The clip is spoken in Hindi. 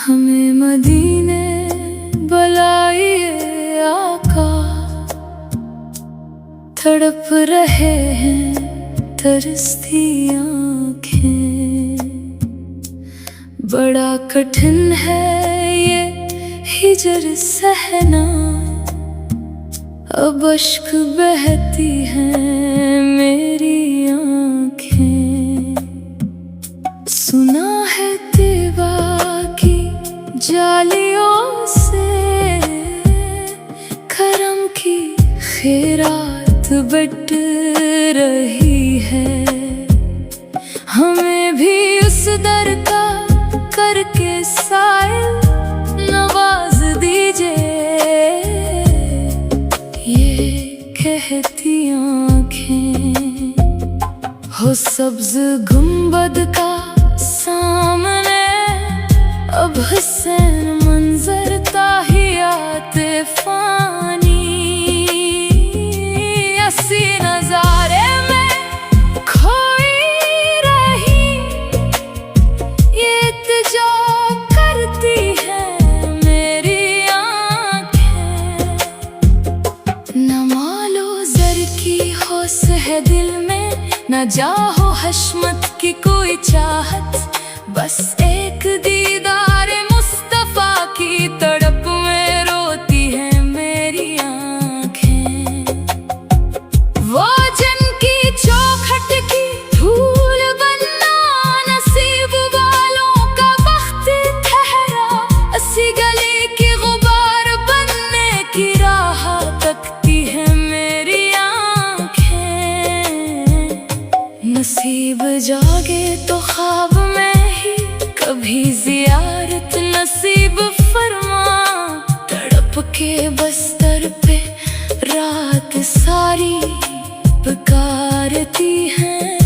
हमें मदीने बुलाइए आका, तड़प रहे हैं तरसती आँखें। बड़ा कठिन है ये हिजर सहना, अब अश्क बहती हैं मेरी आँखें। सुना है तेवा की जालियों से करम की खैरात बट रही है। हमें भी उस दर का करके साइल नवाज दीजिए, ये कहती आँखें। हो सब्ज गुंबद का सामने अब हुसैन मंजर ताहियाते फानी। ऐसी नजारे में खोई रही ये इल्तिजा करती है मेरी आँखें। न मालो ज़र की होश है दिल में, न जाहो हशमत की कोई चाहत, बस एक दीदार मुस्तफा की तड़प में रोती है मेरी आँखें। वो जिनकी चौखट की धूल बनना नसीब वालों का वक्त ठहरा, असी गली की गुबार बनने की राह तकती है मेरी आँखें। नसीब जागे तो ख्वाब में ही कभी जियारत नसीब फरमा, तड़प के बस्तर पे रात सारी पुकारती है।